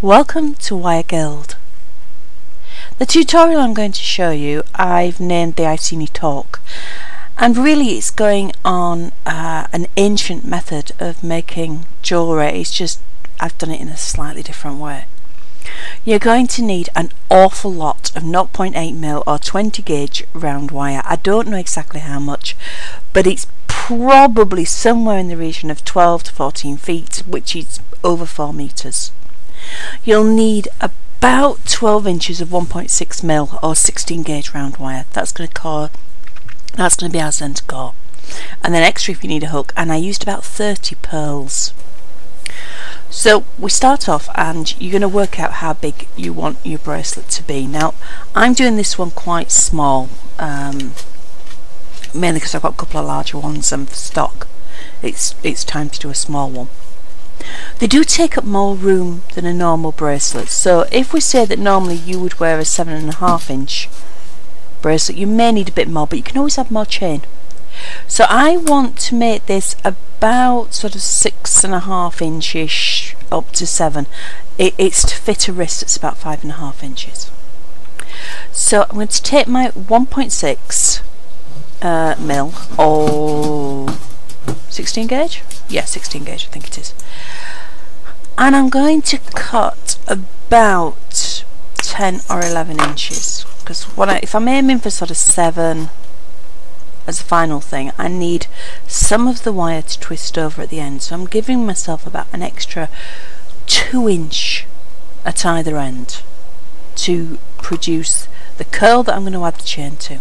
Welcome to Wire Guild. The tutorial I'm going to show you I've named the Iceni Torque, and really it's going on an ancient method of making jewellery. It's just I've done it in a slightly different way. You're going to need an awful lot of 0.8mm or 20 gauge round wire. I don't know exactly how much, but it's probably somewhere in the region of 12 to 14 feet, which is over 4 meters. You'll need about 12 inches of 1.6mm or 16 gauge round wire. That's going to be our centre core, and then extra if you need a hook, and I used about 30 pearls. So we start off and you're going to work out how big you want your bracelet to be. Now I'm doing this one quite small, mainly because I've got a couple of larger ones and for stock it's time to do a small one. They do take up more room than a normal bracelet, so if we say that normally you would wear a 7.5 inch bracelet, you may need a bit more, but you can always have more chain. So I want to make this about sort of 6.5 inches up to 7. It's to fit a wrist that's about 5.5 inches. So I'm going to take my 1.6 mil or 16 gauge? Yeah, 16 gauge I think it is. And I'm going to cut about 10 or 11 inches, because if I'm aiming for sort of 7 as a final thing, I need some of the wire to twist over at the end, so I'm giving myself about an extra 2 inch at either end to produce the curl that I'm going to add the chain to,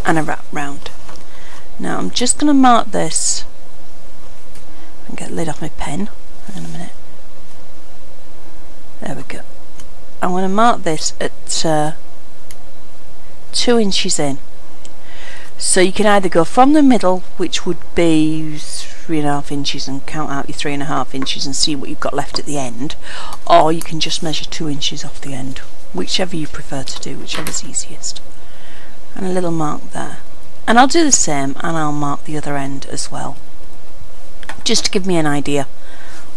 and a wrap round. Now I'm just going to mark this and get the lid off my pen. Hang on a minute. There we go. I'm going to mark this at 2 inches in. So you can either go from the middle, which would be 3.5 inches, and count out your 3.5 inches and see what you've got left at the end, or you can just measure 2 inches off the end, whichever you prefer to do, whichever's easiest. And a little mark there. And I'll do the same, and I'll mark the other end as well, just to give me an idea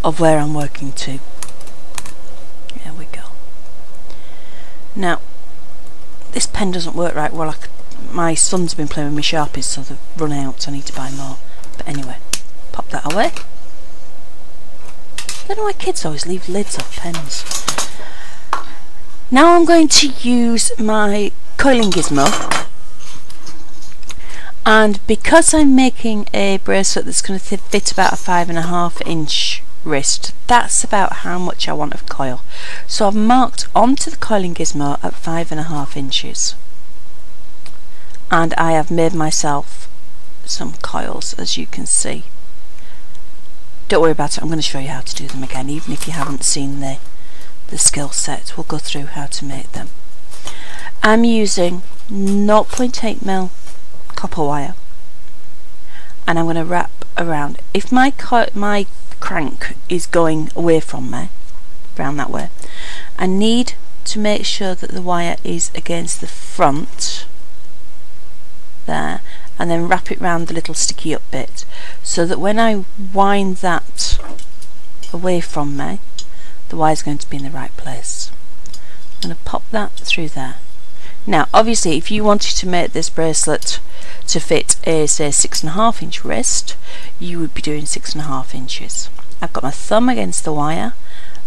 of where I'm working to. There we go. Now this pen doesn't work right well. My son's been playing with my Sharpies, so they've run out, so I need to buy more. But anyway, pop that away. I don't know why kids always leave lids off pens. Now I'm going to use my coiling gizmo, and because I'm making a bracelet that's going to fit about a 5.5 inch wrist, that's about how much I want of coil. So I've marked onto the coiling gizmo at 5.5 inches, and I have made myself some coils, as you can see. Don't worry about it, I'm going to show you how to do them again, even if you haven't seen the skill set. We'll go through how to make them. I'm using 0.8mm copper wire, and I'm going to wrap around. If my crank is going away from me, round that way, I need to make sure that the wire is against the front there, and then wrap it round the little sticky up bit, so that when I wind that away from me, the wire is going to be in the right place. I'm going to pop that through there. Now obviously if you wanted to make this bracelet to fit a, say, 6.5 inch wrist, you would be doing 6.5 inches. I've got my thumb against the wire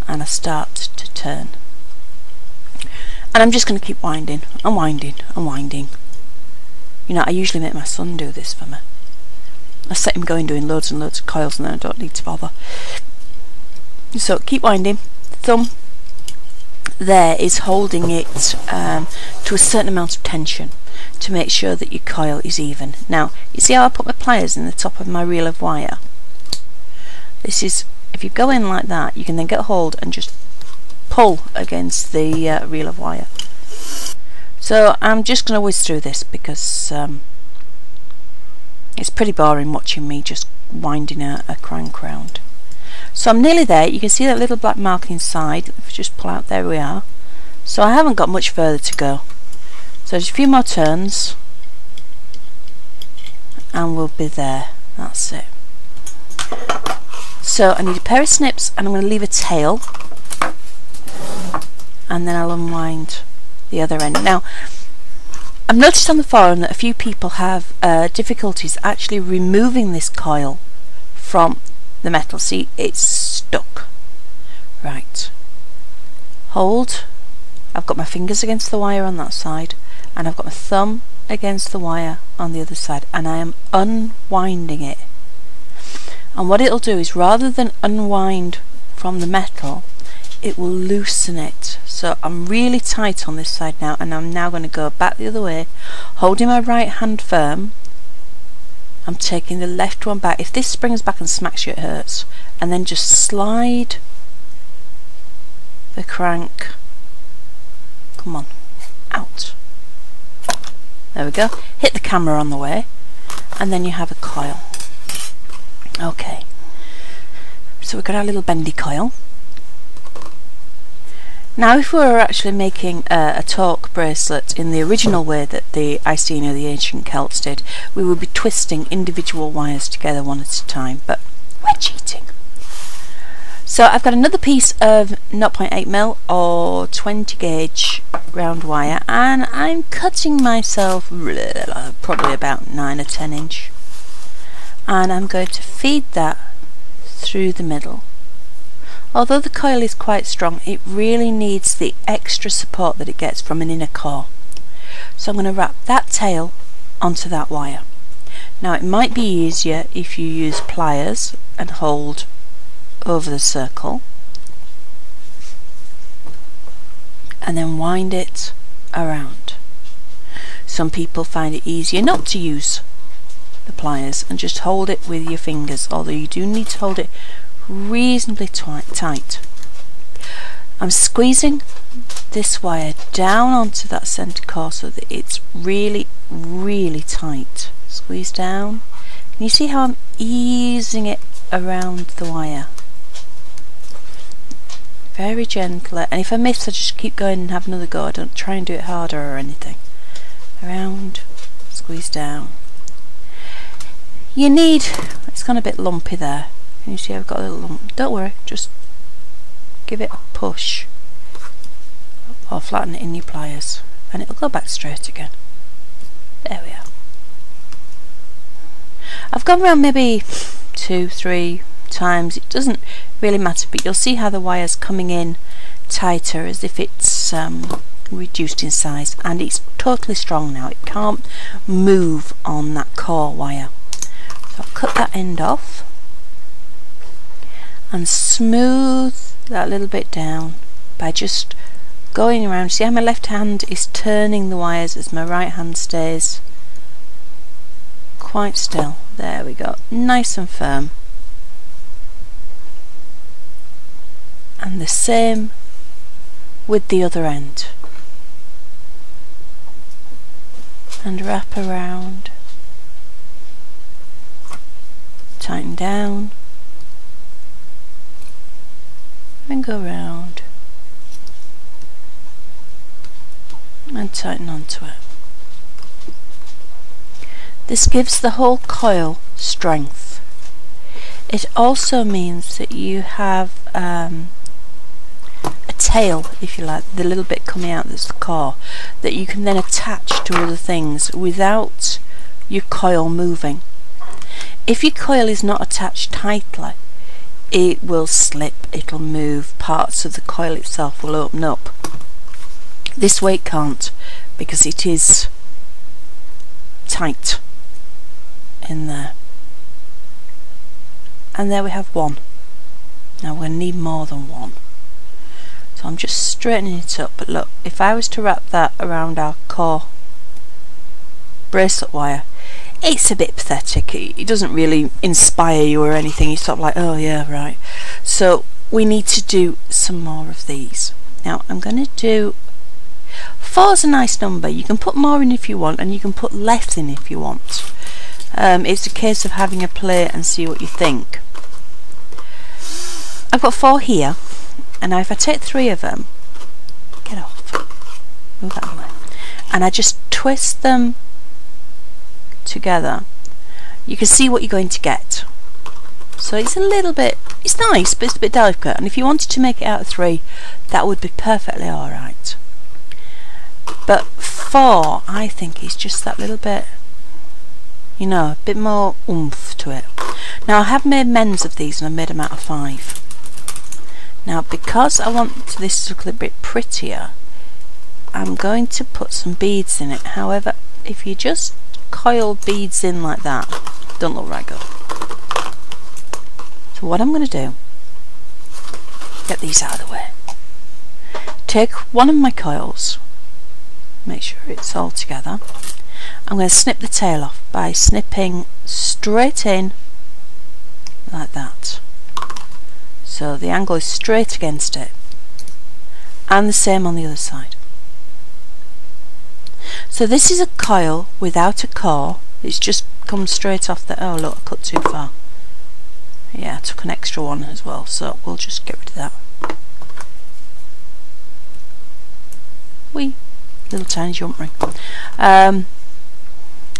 and I start to turn, and I'm just going to keep winding and winding and winding. You know, I usually make my son do this for me. I set him going doing loads and loads of coils, and then I don't need to bother. So keep winding. Thumb there is holding it to a certain amount of tension to make sure that your coil is even. Now you see how I put my pliers in the top of my reel of wire? This is, if you go in like that, you can then get a hold and just pull against the reel of wire. So I'm just going to whiz through this, because it's pretty boring watching me just winding a crank round. So I'm nearly there. You can see that little black mark inside. If we just pull out, there we are. So I haven't got much further to go. So just a few more turns and we'll be there. That's it. So I need a pair of snips, and I'm going to leave a tail, and then I'll unwind the other end. Now, I've noticed on the forum that a few people have difficulties actually removing this coil from the metal. See, it's stuck. Right. Hold. I've got my fingers against the wire on that side, and I've got my thumb against the wire on the other side, and I am unwinding it. And what it'll do is, rather than unwind from the metal, it will loosen it. So I'm really tight on this side now, and I'm now going to go back the other way, holding my right hand firm. I'm taking the left one back. If this springs back and smacks you, it hurts. And then just slide the crank, come on, out. There we go. Hit the camera on the way, and then you have a coil. Okay, so we've got our little bendy coil. Now, if we were actually making a torque bracelet in the original way that the Iceni or the ancient Celts did, we would be twisting individual wires together one at a time, but we're cheating. So I've got another piece of 0.8mm or 20 gauge round wire, and I'm cutting myself probably about 9 or 10 inch, and I'm going to feed that through the middle. Although the coil is quite strong, it really needs the extra support that it gets from an inner core. So I'm going to wrap that tail onto that wire. Now, it might be easier if you use pliers and hold over the circle, and then wind it around. Some people find it easier not to use the pliers and just hold it with your fingers, although you do need to hold it reasonably tight. I'm squeezing this wire down onto that centre core so that it's really, really tight. Squeeze down. Can you see how I'm easing it around the wire? Very gently, and if I miss, I just keep going and have another go. I don't try and do it harder or anything. Around, squeeze down. You need, it's gone a bit lumpy there. Can you see I've got a little lump? Don't worry, just give it a push, or flatten it in your pliers, and it'll go back straight again. There we are. I've gone around maybe 2-3 times. It doesn't really matter, but you'll see how the wire's coming in tighter, as if it's reduced in size, and it's totally strong now. It can't move on that core wire. So I'll cut that end off and smooth that little bit down by just going around. See how my left hand is turning the wires as my right hand stays quite still. There we go, nice and firm. And the same with the other end. And wrap around, tighten down, and go round and tighten onto it. This gives the whole coil strength. It also means that you have a tail, if you like, the little bit coming out that's the core, that you can then attach to other things without your coil moving. If your coil is not attached tightly, it will slip, it'll move, parts of the coil itself will open up. This way it can't, because it is tight in there. And there we have one. Now we're going to need more than one. So I'm just straightening it up, but look, if I was to wrap that around our core bracelet wire, it's a bit pathetic. It doesn't really inspire you or anything. You're sort of like, oh yeah, right. So we need to do some more of these. Now I'm going to do 4's a nice number. You can put more in if you want, and you can put less in if you want. It's a case of having a play and see what you think. I've got 4 here, and now if I take 3 of them, get off, move that way, and I just twist them together, you can see what you're going to get. so it's a little bit, it's nice, but it's a bit delicate, and if you wanted to make it out of 3, that would be perfectly alright. But 4, I think, is just that little bit, you know, a bit more oomph to it. Now I have made men's of these, and I made them out of 5. Now because I want this to look a little bit prettier, I'm going to put some beads in it. However, if you just coil beads in like that, don't look right good. So what I'm going to do, get these out of the way, take one of my coils, make sure it's all together. I'm going to snip the tail off by snipping straight in like that, so the angle is straight against it, and the same on the other side. So this is a coil without a core. It's just come straight off the, oh look, I cut too far. Yeah, I took an extra one as well, so we'll just get rid of that. Wee, little tiny jump ring.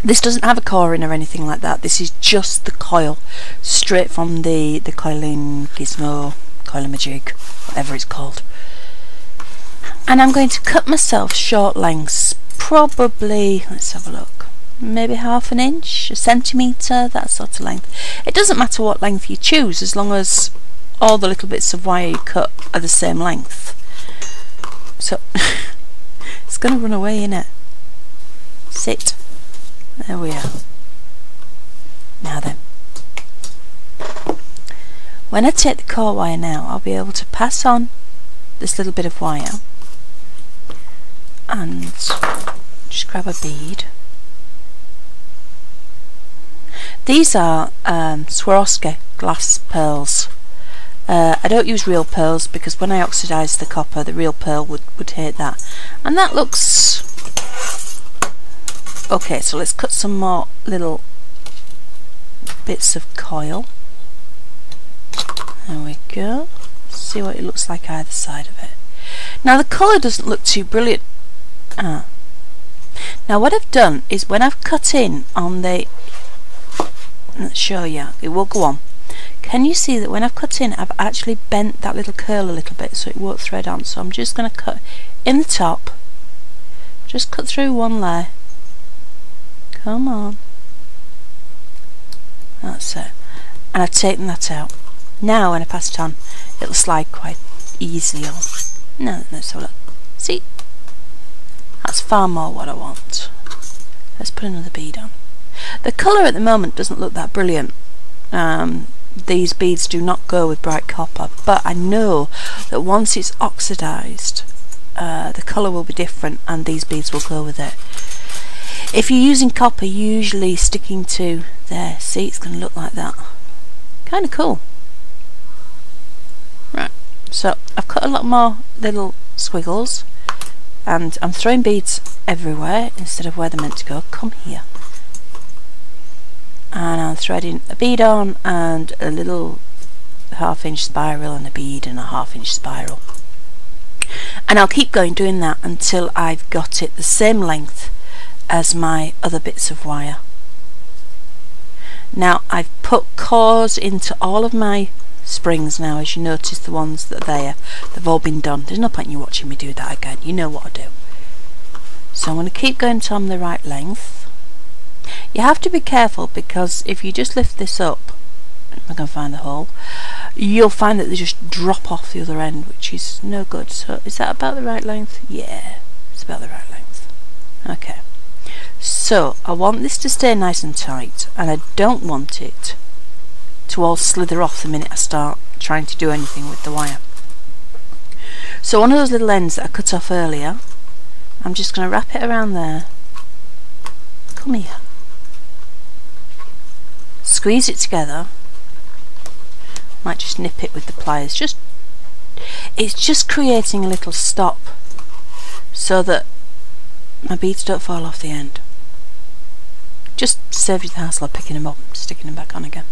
This doesn't have a core in or anything like that. This is just the coil, straight from the coiling gizmo, coiling-a-jig, whatever it's called. And I'm going to cut myself short lengths, probably, let's have a look, maybe ½ an inch, 1 centimetre, that sort of length. It doesn't matter what length you choose, as long as all the little bits of wire you cut are the same length. So it's going to run away, innit? Sit. There we are. Now then, when I take the core wire now, I'll be able to pass on this little bit of wire and just grab a bead. These are Swarovski glass pearls. I don't use real pearls because when I oxidise the copper, the real pearl would hate that. And that looks okay. So let's cut some more little bits of coil. There we go. See what it looks like either side of it. Now the colour doesn't look too brilliant. Now what I've done is when I've cut in on the, let's show you, it will go on. Can you see that when I've cut in, I've actually bent that little curl a little bit so it won't thread on? So I'm just going to cut in the top, just cut through one layer. Come on. That's it. And I've taken that out. Now when I pass it on, it'll slide quite easily on. No, let's have a look. See? That's far more what I want. Let's put another bead on. The colour at the moment doesn't look that brilliant. These beads do not go with bright copper, but I know that once it's oxidised, the colour will be different and these beads will go with it. If you're using copper, usually sticking to there, see, it's going to look like that. Kind of cool. Right, so I've cut a lot more little squiggles and I'm throwing beads everywhere instead of where they're meant to go. Come here. And I'm threading a bead on and a little ½ inch spiral and a bead and a ½ inch spiral. And I'll keep going doing that until I've got it the same length as my other bits of wire. Now I've put cores into all of my springs now, as you notice the ones that are there, they've all been done. There's no point in you watching me do that again, you know what I do. So I'm going to keep going until I'm the right length. You have to be careful because if you just lift this up, if I can find the hole, you'll find that they just drop off the other end, which is no good. So is that about the right length? Yeah, it's about the right length. Okay. So I want this to stay nice and tight, and I don't want it to all slither off the minute I start trying to do anything with the wire. So one of those little ends that I cut off earlier, I'm just going to wrap it around there. Come here. Squeeze it together. Might just nip it with the pliers. It's just creating a little stop so that my beads don't fall off the end. Just saves you the hassle of picking them up and sticking them back on again.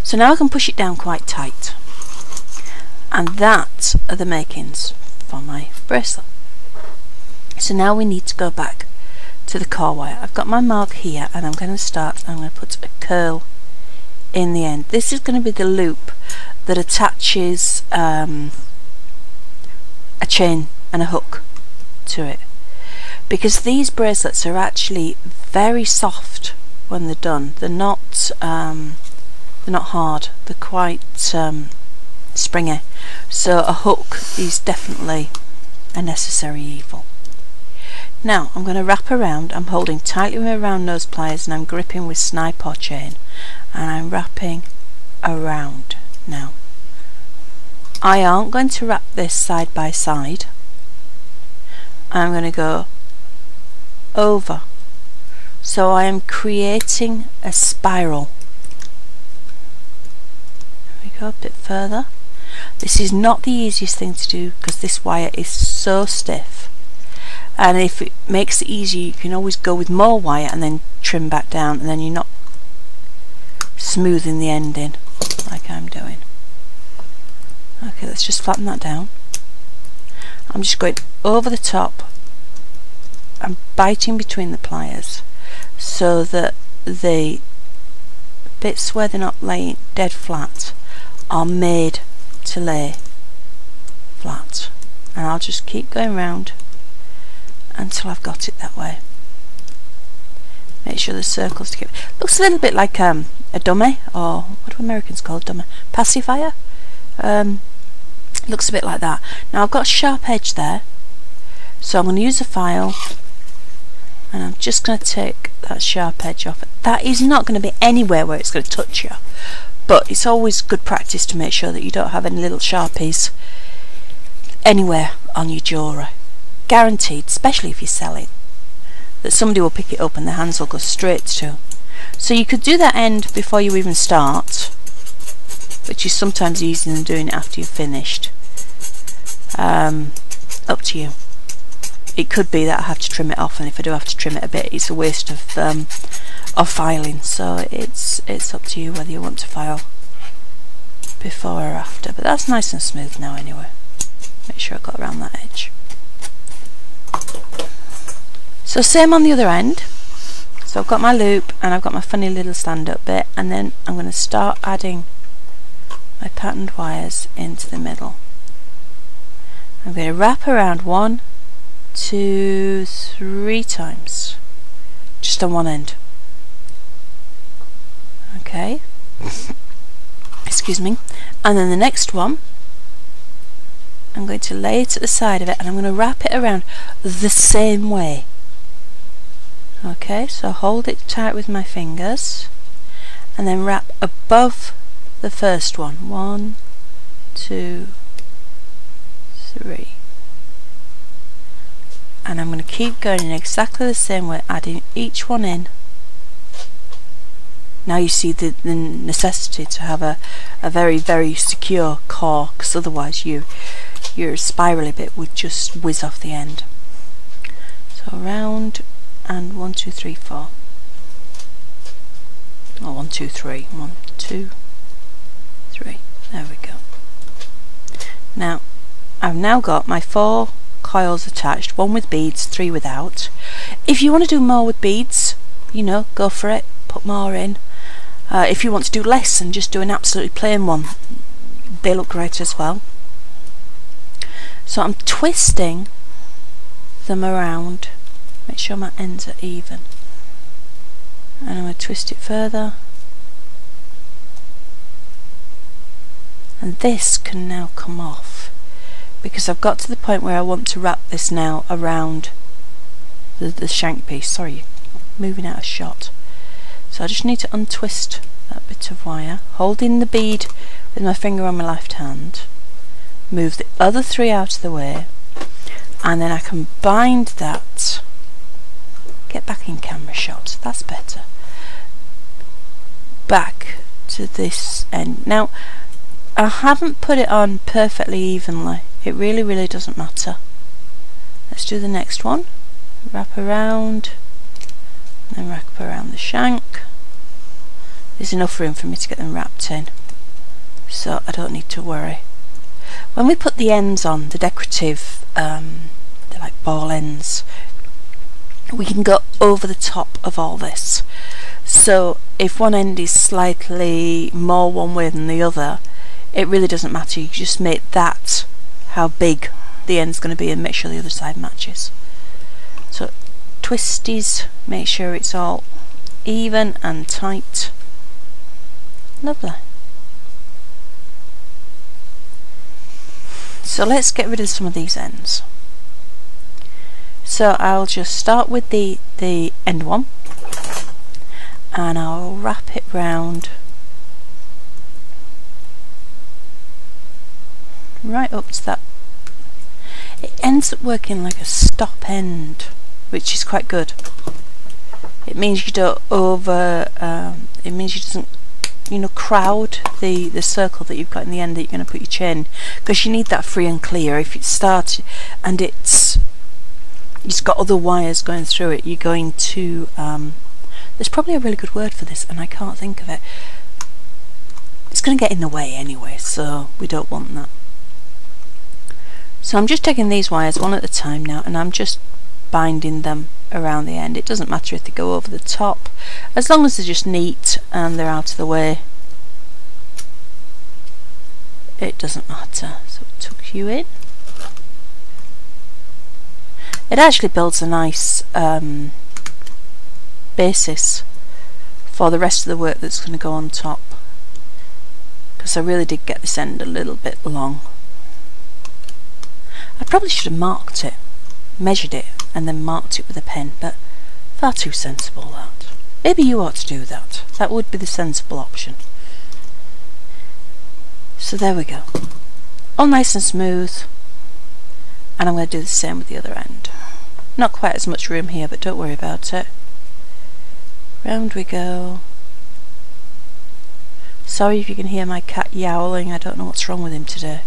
So now I can push it down quite tight, and that are the makings for my bracelet. So now we need to go back to the core wire. I've got my mark here and I'm going to put a curl in the end. This is going to be the loop that attaches a chain and a hook to it, because these bracelets are actually very soft when they're done. They're not hard, they're quite springy, so a hook is definitely a necessary evil. Now I'm going to wrap around. I'm holding tightly around nose pliers and I'm gripping with snipe or chain, and I'm wrapping around. Now I aren't going to wrap this side by side, I'm going to go over, so I am creating a spiral. There we go, a bit further. This is not the easiest thing to do because this wire is so stiff, and if it makes it easy you can always go with more wire and then trim back down, and then you're not smoothing the ending like I'm doing. Okay, let's just flatten that down. I'm just going over the top and biting between the pliers so that the bits where they're not laying dead flat are made to lay flat, and I'll just keep going round until I've got it that way. Make sure the circles together. Looks a little bit like a dummy, or what do Americans call a dummy? Pacifier? Looks a bit like that. Now I've got a sharp edge there, so I'm going to use a file and I'm just going to take that sharp edge off. That is not going to be anywhere where it's going to touch you, but it's always good practice to make sure that you don't have any little sharpies anywhere on your jewellery. Guaranteed, especially if you're selling, that somebody will pick it up and their hands will go straight to. So you could do that end before you even start, which is sometimes easier than doing it after you've finished. Up to you. It could be that I have to trim it off, and if I do have to trim it a bit, it's a waste of filing. So it's up to you whether you want to file before or after. But that's nice and smooth now anyway. Make sure I got around that edge. So same on the other end. So I've got my loop and I've got my funny little stand-up bit, and then I'm going to start adding my patterned wires into the middle. I'm going to wrap around 1, 2, 3 times, just on one end. Okay. Excuse me. And then the next one, I'm going to lay it at the side of it, and I'm going to wrap it around the same way. Okay, so hold it tight with my fingers and then wrap above the first one. 1, 2, 3. And I'm going to keep going in exactly the same way, adding each one in. Now you see the necessity to have a very, very secure core, because otherwise your spirally bit would just whiz off the end. So round and 1, 2, 3, 4. Oh, 1, 2, 3. 1, 2, 3. There we go. Now I've now got my 4 coils attached, 1 with beads, 3 without. If you want to do more with beads, you know, go for it, put more in. If you want to do less and just do an absolutely plain one, they look great as well. So I'm twisting them around, make sure my ends are even, and I'm going to twist it further, and this can now come off because I've got to the point where I want to wrap this now around the shank piece. Sorry, moving out of shot. So I just need to untwist that bit of wire, holding the bead with my finger on my left hand, move the other 3 out of the way, and then I can bind that. Get back in camera shot, that's better. Back to this end. Now I haven't put it on perfectly evenly, it really doesn't matter. Let's do the next one. Wrap around, then wrap around the shank. There's enough room for me to get them wrapped in, so I don't need to worry. When we put the ends on, the decorative, they're like ball ends, we can go over the top of all this. So if one end is slightly more one way than the other, it really doesn't matter. You just make that how big the end's going to be and make sure the other side matches. So twisties, make sure it's all even and tight. Lovely. So let's get rid of some of these ends. So I'll just start with the end one, and I'll wrap it round right up to that. It ends up working like a stop end, which is quite good. It means you don't it means you doesn't, you know, crowd the circle that you've got in the end that you're going to put your chain, because you need that free and clear. If it starts and it's got other wires going through it, you're going to there's probably a really good word for this and I can't think of it. It's going to get in the way anyway, so we don't want that. So I'm just taking these wires one at a time now, and I'm just binding them around the end. It doesn't matter if they go over the top, as long as they're just neat and they're out of the way, it doesn't matter. So tuck you in. It actually builds a nice basis for the rest of the work that's going to go on top, because I really did get this end a little bit long. I probably should have marked it, measured it and then marked it with a pen, but far too sensible that. Maybe you ought to do that. That would be the sensible option. So there we go. All nice and smooth, and I'm going to do the same with the other end. Not quite as much room here, but don't worry about it. Round we go. Sorry if you can hear my cat yowling, I don't know what's wrong with him today.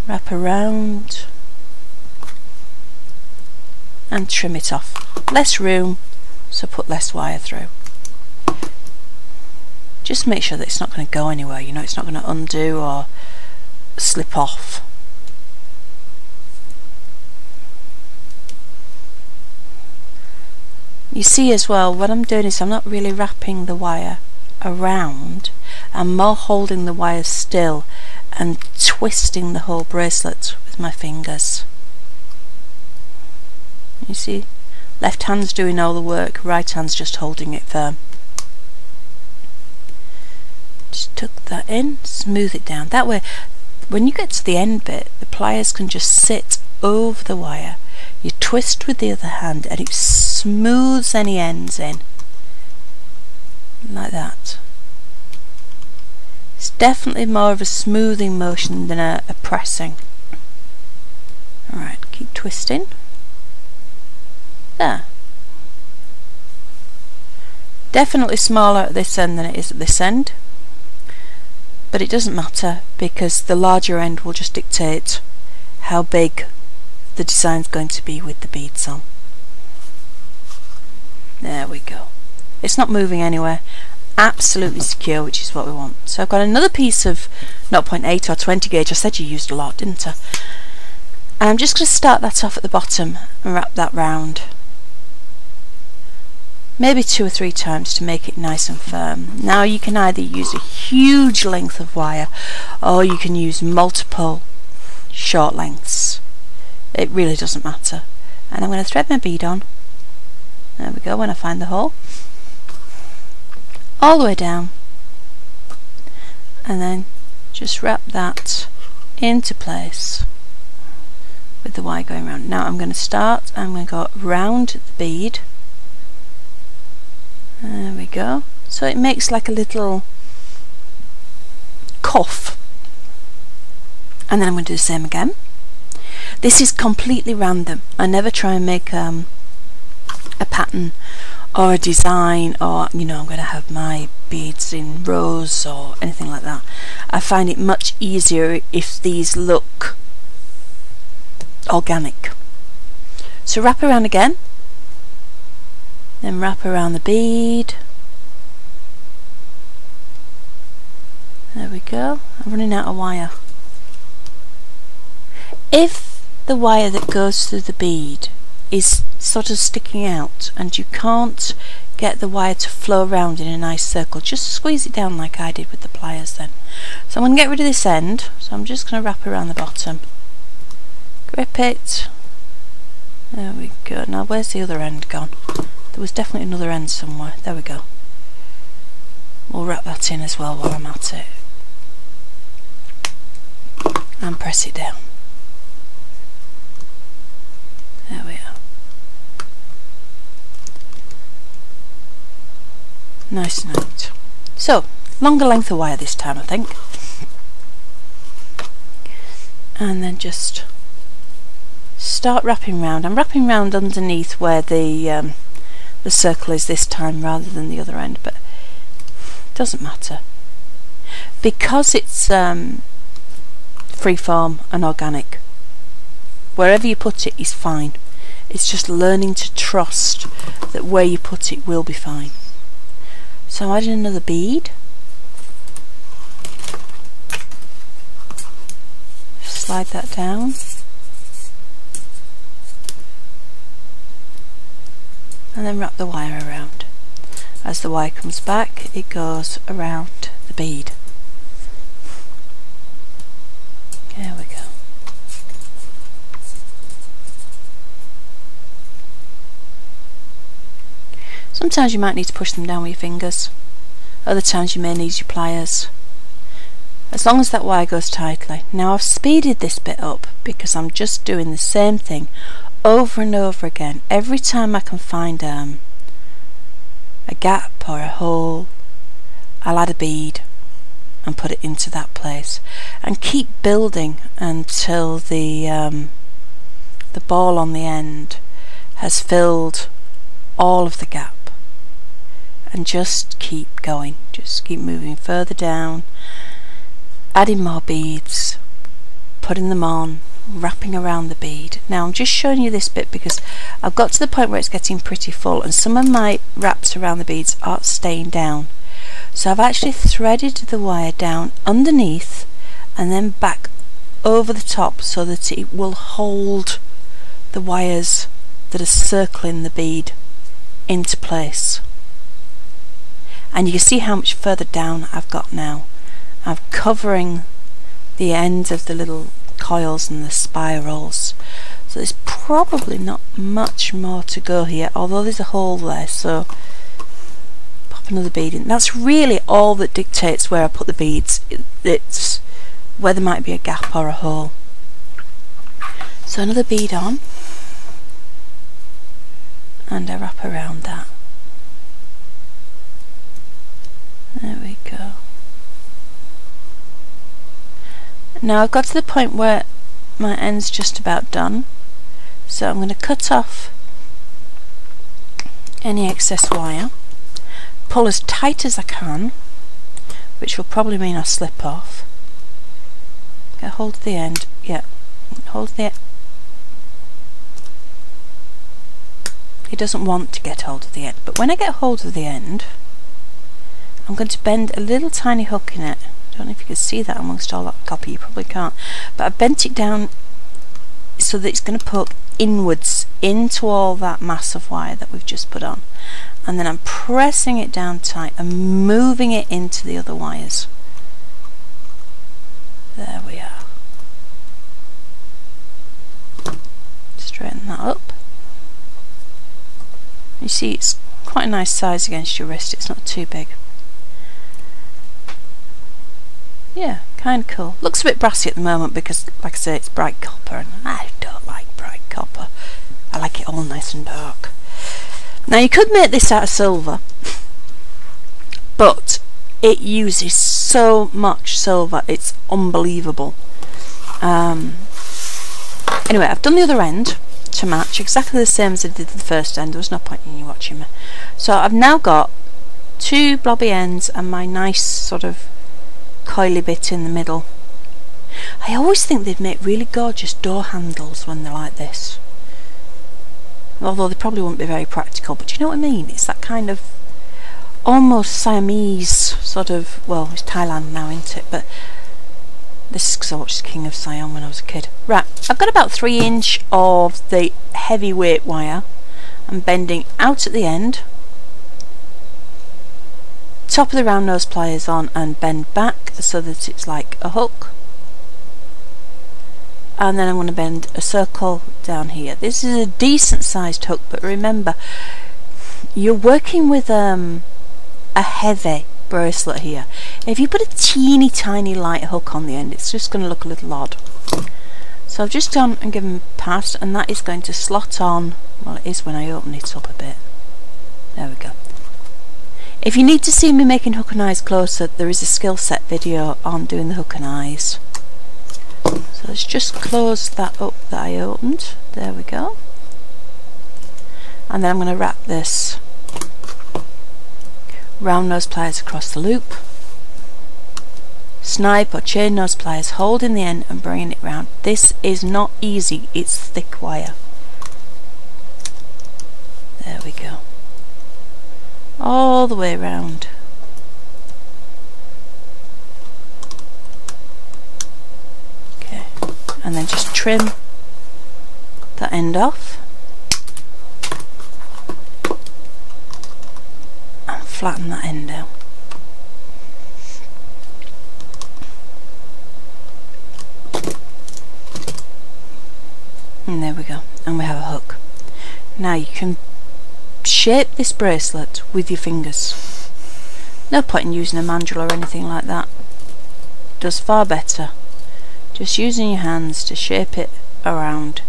Wrap around and trim it off. Less room, so put less wire through. Just make sure that it's not going to go anywhere, you know, it's not going to undo or slip off. You see as well, what I'm doing is I'm not really wrapping the wire around, I'm more holding the wire still and twisting the whole bracelet with my fingers. You see, left hand's doing all the work, right hand's just holding it firm. Just tuck that in, smooth it down. That way, when you get to the end bit, the pliers can just sit over the wire. You twist with the other hand and it smooths any ends in. Like that. It's definitely more of a smoothing motion than a pressing. Alright, keep twisting. There. Definitely smaller at this end than it is at this end, but it doesn't matter because the larger end will just dictate how big the design's going to be with the beads on. There we go. It's not moving anywhere. Absolutely secure, which is what we want. So I've got another piece of 0.8 or 20 gauge. I said you used a lot, didn't I? And I'm just going to start that off at the bottom and wrap that round. Maybe 2 or 3 times to make it nice and firm. Now you can either use a huge length of wire or you can use multiple short lengths. It really doesn't matter. And I'm going to thread my bead on. There we go, when I find the hole. All the way down. And then just wrap that into place with the wire going around. Now I'm going to go round the bead. There we go. So it makes like a little cuff. And then I'm going to do the same again. This is completely random. I never try and make a pattern or a design, or you know, I'm going to have my beads in rows or anything like that. I find it much easier if these look organic. So wrap around again, then wrap around the bead. There we go. I'm running out of wire. If the wire that goes through the bead is sort of sticking out and you can't get the wire to flow around in a nice circle. Just squeeze it down like I did with the pliers then. So I'm going to get rid of this end, so I'm just going to wrap around the bottom, grip it, there we go. Now where's the other end gone? There was definitely another end somewhere. There we go. We'll wrap that in as well while I'm at it, and press it down. There we are. Nice and neat. So, longer length of wire this time, I think. And then just start wrapping round. I'm wrapping round underneath where the circle is this time rather than the other end, but it doesn't matter. Because it's freeform and organic, wherever you put it is fine. It's just learning to trust that where you put it will be fine. So I'm adding another bead. Slide that down. And then wrap the wire around. As the wire comes back, it goes around the bead. There we go. Sometimes you might need to push them down with your fingers. Other times you may need your pliers. As long as that wire goes tightly. Now I've speeded this bit up because I'm just doing the same thing over and over again. Every time I can find a gap or a hole, I'll add a bead and put it into that place, and keep building until the ball on the end has filled all of the gap. And just keep going, just keep moving further down, adding more beads, putting them on, wrapping around the bead. Now I'm just showing you this bit because I've got to the point where it's getting pretty full and some of my wraps around the beads are staying down. So I've actually threaded the wire down underneath and then back over the top so that it will hold the wires that are circling the bead into place. And you can see how much further down I've got now. I'm covering the ends of the little coils and the spirals. So there's probably not much more to go here, although there's a hole there, so pop another bead in. That's really all that dictates where I put the beads. It's where there might be a gap or a hole. So another bead on, and I wrap around that. There we go. Now I've got to the point where my end's just about done, so I'm going to cut off any excess wire, pull as tight as I can, which will probably mean I slip off. Get hold of the end, yeah, hold the end. It doesn't want to get hold of the end, but when I get hold of the end, I'm going to bend a little tiny hook in it. I don't know if you can see that amongst all that copper, you probably can't, but I bent it down so that it's going to poke inwards into all that mass of wire that we've just put on, and then I'm pressing it down tight and moving it into the other wires. There we are. Straighten that up. You see it's quite a nice size against your wrist, it's not too big. Yeah, kind of cool. Looks a bit brassy at the moment because, like I say, it's bright copper and I don't like bright copper. I like it all nice and dark. Now you could make this out of silver, but it uses so much silver, it's unbelievable. Anyway, I've done the other end to match, exactly the same as I did the first end. There was no point in you watching me. So I've now got two blobby ends and my nice sort of coily bit in the middle. I always think they'd make really gorgeous door handles when they're like this, although they probably wouldn't be very practical, but you know what I mean? It's that kind of almost Siamese sort of, well, it's Thailand now, isn't it? But this is because I watched King of Siam when I was a kid. Right, I've got about 3 inch of the heavyweight wire. I'm bending out at the end top of the round nose pliers on and bend back so that it's like a hook, and then I'm going to bend a circle down here. This is a decent sized hook, but remember you're working with a heavy bracelet here. If you put a teeny tiny light hook on the end, it's just going to look a little odd. So I've just gone and given a pass, and that is going to slot on. Well, it is when I open it up a bit. There we go. If you need to see me making hook and eyes closer, there is a skill set video on doing the hook and eyes. So let's just close that up that I opened. There we go. And then I'm going to wrap this round nose pliers across the loop, snipe or chain nose pliers holding the end and bringing it round. This is not easy, it's thick wire. There we go. All the way round. Okay, and then just trim that end off and flatten that end down. And there we go, and we have a hook. Now you can shape this bracelet with your fingers. No point in using a mandrel or anything like that. It does far better just using your hands to shape it around.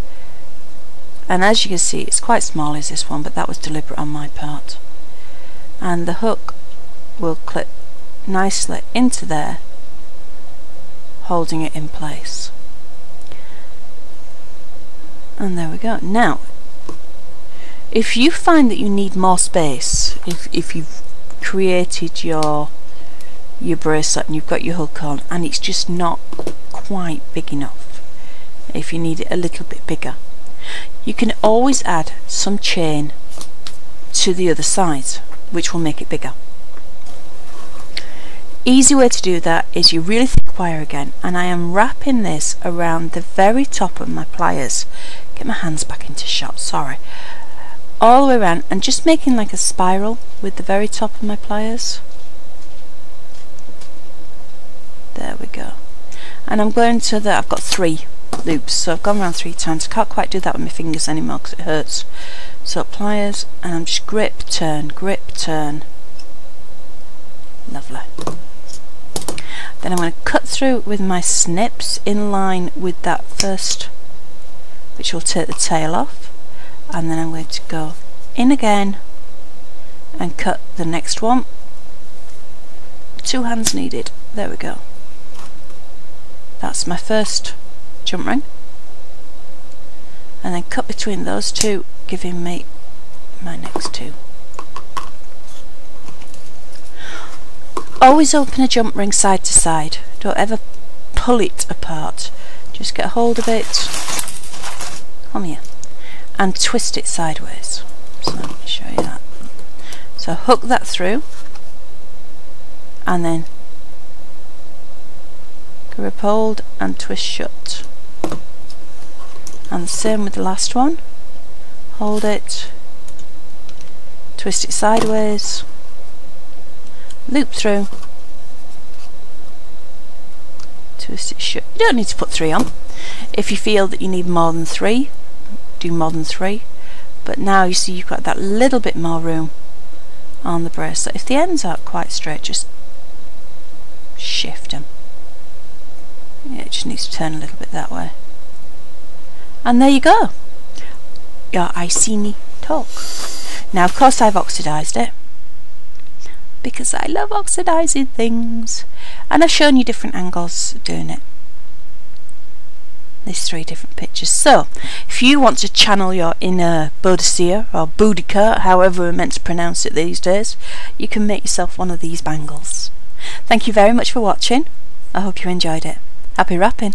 And as you can see, it's quite small is this one, but that was deliberate on my part. And the hook will clip nicely into there, holding it in place. And there we go. Now if you find that you need more space, if you've created your bracelet and you've got your hook on and it's just not quite big enough, if you need it a little bit bigger, you can always add some chain to the other side, which will make it bigger. Easy way to do that is your really thick wire again, and I am wrapping this around the very top of my pliers. Get my hands back into shot, sorry. All the way around and just making like a spiral with the very top of my pliers. There we go. And I'm going to the, I've got 3 loops, so I've gone around 3 times. I can't quite do that with my fingers anymore because it hurts. So pliers, and I'm just grip, turn, lovely. Then I'm going to cut through with my snips in line with that first, which will take the tail off, and then I'm going to go in again and cut the next one. 2 hands needed. There we go. That's my first jump ring, and then cut between those 2, giving me my next 2. Always open a jump ring side to side, don't ever pull it apart, just get a hold of it, come here, and twist it sideways. So let me show you that. So hook that through and then grip hold and twist shut, and the same with the last one. Hold it, twist it sideways, loop through, twist it shut. You don't need to put 3 on. If you feel that you need more than 3, do more than 3, but now you see you've got that little bit more room on the bracelet. If the ends aren't quite straight, just shift them. Yeah, it just needs to turn a little bit that way. And there you go, your Iceni Torque. Now of course I've oxidised it, because I love oxidising things, and I've shown you different angles of doing it. There's 3 different pictures. So if you want to channel your inner Boudicca or Boudica, however we're meant to pronounce it these days, you can make yourself one of these bangles. Thank you very much for watching. I hope you enjoyed it. Happy wrapping.